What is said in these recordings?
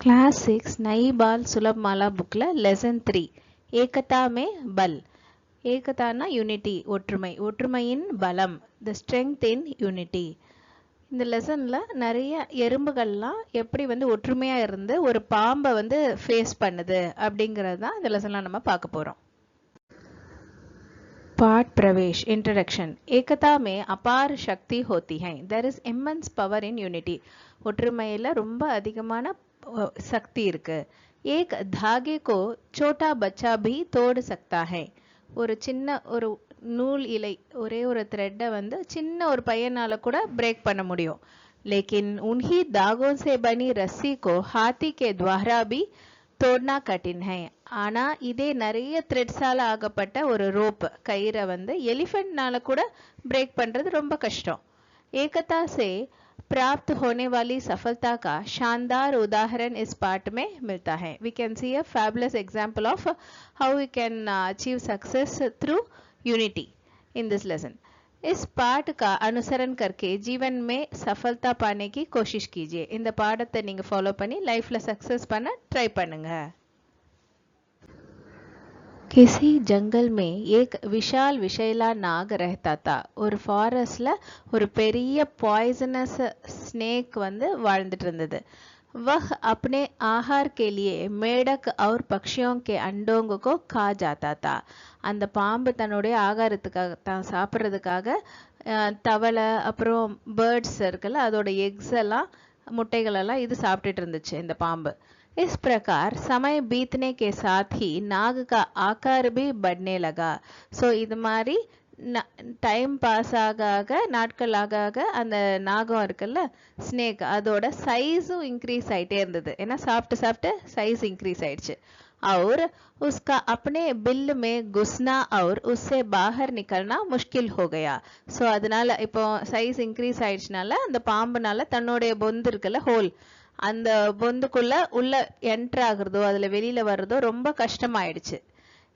Class 6 नई बाल सुलभ माला बुक्ல லெசன் 3 ஏகதா மே பல். ஏகதானா யூனிட்டி, ஒற்றுமை, ஒற்றுமையின் பலம், த ஸ்ட்ரெங்த் இன் யூனிட்டி. இந்த லெசன்ல நிறைய எறும்புகள்லாம் எப்படி வந்து ஒற்றுமையா இருந்து ஒரு பாம்பை வந்து ஃபேஸ் பண்ணுது அப்படிங்கிறது தான் இந்த லெசன்ல நம்ம பார்க்க போறோம். पाठ प्रवेश इंट्रोडक्शन. एकता में अपार शक्ति होती है. There is immense power in unity. ஒற்றுமையில ரொம்ப அதிகமான சக்தி இருக்கு. एक धागे को छोटा बच्चा भी तोड़ सकता है. ஒரு சின்ன ஒரு நூல் இலை, ஒரே ஒரு த்ரெட்டை வந்து சின்ன ஒரு பையனால கூட பிரேக் பண்ண முடியும். लेकिन उन्हीं धागों से बनी रस्सी को हाथी के द्वारा भी தோட்னா கட்டின் ஹை. ஆனா இதே நிறைய த்ரெட்ஸால ஆகப்பட்ட ஒரு ரோப் கயிறை வந்து எலிஃபென்ட்னால கூட பிரேக் பண்றது ரொம்ப கஷ்டம். ஏகதா से प्राप्त होने वाली सफलता का शानदार उदाहरण इस पाठ में मिलता है. We can see a fabulous example of how we can achieve success through unity in this lesson. इस पाठ का अनुसरण करके जीवन में सफलता पाने की कोशिश कीजिए. இந்த பாடத்தை நீங்க ஃபாலோ பண்ணி லைஃப்ல சக்சஸ் பண்ண ட்ரை பண்ணுங்க. किसी जंगल में एक विशाल विषैला नाग रहता था. ஒரு ஃபாரஸ்ட்ல ஒரு பெரிய பாய்சனஸ் ஸ்னேக் வந்து வாழ்ந்துட்டு இருந்தது. वह अपने आहार के लिए मेढक और पक्षियों के अंडों को खा जाता था. அந்த பாம்பு தன்னுடைய ஆகாரத்துக்காக தான் சாப்பிட்றதுக்காக தவளை அப்புறம் பேர்ட்ஸ் இருக்குல்ல அதோட எக்ஸ் எல்லாம் முட்டைகள் எல்லாம் இது சாப்பிட்டுட்டு இருந்துச்சு இந்த பாம்பு. इस प्रकार समय बीतने के साथ ही नाग का आकार भी बढ़ने लगा. ஸோ இது மாதிரி டைம் பாஸ் ஆக ஆக நாட்கள் ஆக ஆக அந்த நாகம் இருக்குல்ல ஸ்னேக் அதோட சைஸும் இன்க்ரீஸ் ஆயிட்டே இருந்தது. ஏன்னா சாப்பிட்டு சாப்பிட்டு சைஸ் இன்க்ரீஸ் ஆயிடுச்சு. और उसका अपने बिल में घुसना और उससे बाहर निकलना मुश्किल हो गया. ஸோ அதனால இப்போ சைஸ் இன்க்ரீஸ் ஆயிடுச்சுனால அந்த பாம்புனால தன்னுடைய பொந்து இருக்குல்ல ஹோல் அந்த பொந்துக்குள்ள உள்ள என்டர் ஆகுறதோ அதுல வெளியில வர்றதோ ரொம்ப கஷ்டமாயிடுச்சு.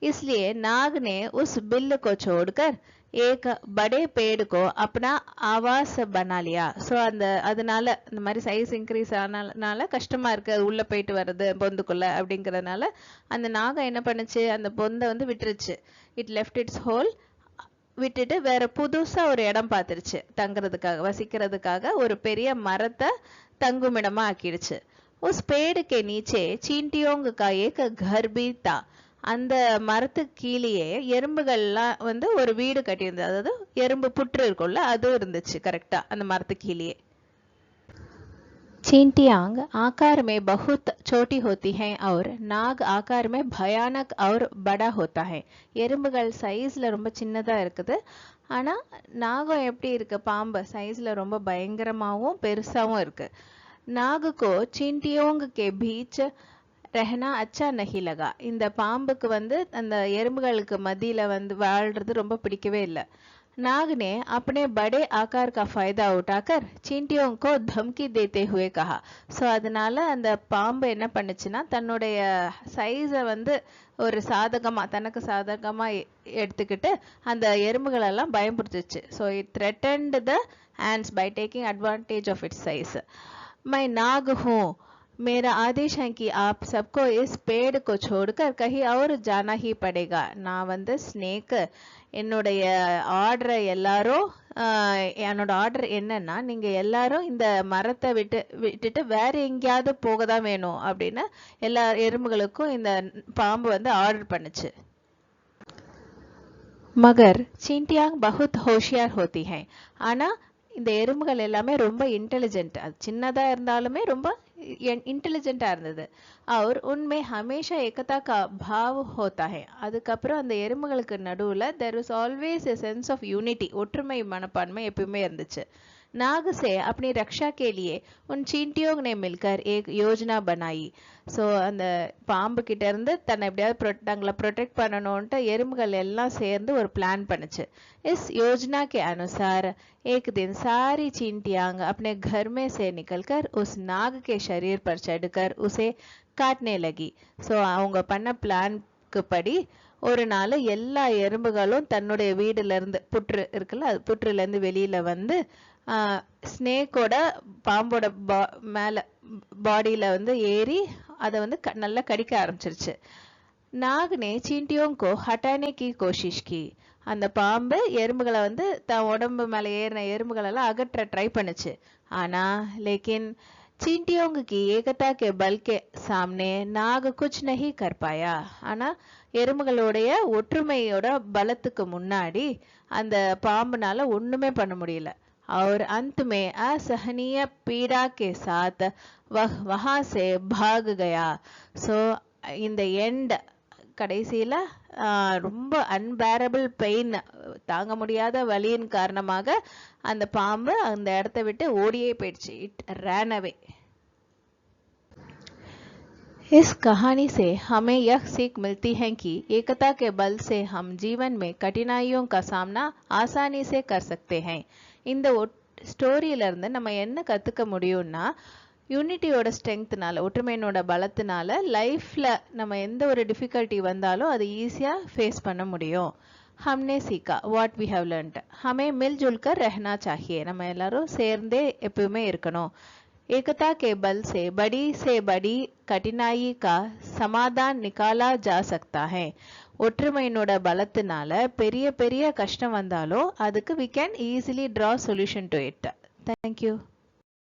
इसलिए नाग ने उस बिल को छोड़कर एक बड़े पेड़ को अपना आवास बना लिया. ஸோ அதனால இந்த மாதிரி சைஸ் இன்க்ரீஸ் ஆனால கஷ்டமா இருக்கு உள்ள போயிட்டு வர்றது பொந்துக்குள்ள அப்படிங்கறதுனால அந்த நாகம் என்ன பண்ணுச்சு அந்த பொந்தை வந்து விட்டுருச்சு. It left it's whole. விட்டுட்டு வேற புதுசா ஒரு இடம் பார்த்துருச்சு தங்குறதுக்காக வசிக்கிறதுக்காக. ஒரு பெரிய மரத்தை தங்குமிடமா ஆக்கிடுச்சு. உஸ் पेड़ के नीचे चींटियों का एक घर भी था. அந்த மரத்துக்கு கீழேயே எறும்புகள்லாம் வந்து ஒரு வீடு கட்டியிருந்தது. அதாவது எறும்பு புற்று இருக்கும்ல அதுவும் இருந்துச்சு கரெக்டா அந்த மரத்துக்கு கீழேயே. चींटियां आकार में बहुत छोटी होती हैं और नाग आकार में भयानक और बड़ा होता है. எறும்புகள் சைஸ்ல ரொம்ப சின்னதா இருக்குது. ஆனா நாகம் எப்படி இருக்கு பாம்பு சைஸ்ல ரொம்ப பயங்கரமாவும் பெருசாவும் இருக்கு. नाग को चींटियों के बीच रहना अच्छा नहीं लगा. இந்த பாம்புக்கு வந்து அந்த எறும்புகளுக்கு மத்தியில வந்து வாழ்றது ரொம்ப பிடிக்கவே இல்லை. नाग ने अपने बड़े आकार का फायदा उठाकर चींटियों को धमकी देते हुए कहा. ஸோ அதனால அந்த பாம்பு என்ன பண்ணுச்சுன்னா தன்னுடைய சைஸை வந்து ஒரு சாதகமா தனக்கு சாதகமா எடுத்துக்கிட்டு அந்த எறும்புகளெல்லாம் பயன்படுத்துச்சு. So it threatened the ants by taking advantage of its size. मैं नाग हूँ, मेरा आदेश है कि आप सबको इस पेड़ को छोड़कर कहीं और जाना ही पड़ेगा. நான் வந்து ஸ்னேக் என்னுடைய ஆர்டரை எல்லாரும் என்னோட ஆர்டர் என்னன்னா நீங்க எல்லாரும் இந்த மரத்தை விட்டுட்டு வேற எங்கேயாவது போக தான் வேணும் அப்படின்னு எல்லா எறும்புகளுக்கும் இந்த பாம்பு வந்து ஆர்டர் பண்ணுச்சு. மகர் चींटियां बहुत होशियार होती हैं. ஆனா இந்த எறும்புகள் எல்லாமே ரொம்ப இன்டெலிஜென்ட். அது சின்னதா இருந்தாலுமே ரொம்ப इंटेलिजेंट இருந்தது. और उनमें हमेशा एकता का भाव होता है. அதுக்கப்புறம் அந்த எறும்புகளுக்கு நடுவுல there was always a sense of unity. ஒற்றுமை மனப்பான்மை எப்பவுமே இருந்துச்சு. नाग से अपनी रक्षा के लिए उन चींटियों ने मिलकर एक योजना बनाई. ஸோ அந்த பாம்பு கிட்ட இருந்து தன்னை எப்படியாவது தங்களை ப்ரொடெக்ட் பண்ணணும்ட்டு எறும்புகள் எல்லாம் சேர்ந்து ஒரு பிளான் பண்ணுச்சு. इस योजना के अनुसार एक दिन सारी चींटियां अपने घर में से निकलकर उस नाग के शरीर पर चढ़कर उसे काटने लगी. ஸோ அவங்க பண்ண பிளான்க்கு படி ஒரு நாள் எல்லா எறும்புகளும் தன்னுடைய வீடுல இருந்து புற்று இருக்குல்ல அது புற்றுல இருந்து வெளியில வந்து ஸ்னேக்கோட பாம்போட மேலே பாடியில் வந்து ஏறி அதை வந்து நல்லா கடிக்க ஆரம்பிச்சிருச்சு. நாக் நே चींटियों को हटाने की कोशिश की. அந்த பாம்பு எறும்புகளை வந்து தன் உடம்பு மேலே ஏறின எறும்புகளெல்லாம் அகற்ற ட்ரை பண்ணுச்சு. ஆனா लेकिन चींटियों की एकता के बल के सामने नाग कुछ नहीं कर पाया. ஆனா எறும்புகளுடைய ஒற்றுமையோட பலத்துக்கு முன்னாடி அந்த பாம்புனால ஒண்ணுமே பண்ண முடியல. और अंत में असहनीय पीड़ा के साथ वह वहां से भाग गया. सो இந்த எண்ட் கடைசியில ரொம்ப அன்பேரபிள் பெயின், தாங்க முடியாத வலியின் காரணமாக அந்த பாம்பு அந்த இடத்தை விட்டு ஓடியே போயிடுச்சு. இட் ரேன் அவே. इस कहानी से हमें यह सीख मिलती है कि एकता के बल से हम जीवन में कठिनाइयों का सामना आसानी से कर सकते हैं. இந்த ஸ்டோரியில இருந்து நம்ம என்ன கத்துக்க முடியும்னா, யூனிட்டியோட ஸ்ட்ரெங்க்த்னால, ஒற்றுமையினோட பலத்தினால லைஃப்ல நம்ம எந்த ஒரு டிஃபிகல்ட்டி வந்தாலும் அதை ஈஸியா ஃபேஸ் பண்ண முடியும். हमने सीखा what we have learned. हमें मिलजुल कर रहना चाहिए. நம்ம எல்லாரும் சேர்ந்தே எப்பவுமே இருக்கணும். एकता के बल से बड़ी कठिनाई का समाधान निकाला जा सकता है. ஒற்றுமையினோட பலத்தினால பெரிய பெரிய கஷ்டம் வந்தாலும் அதுக்கு we can easily draw solution to it. Thank you.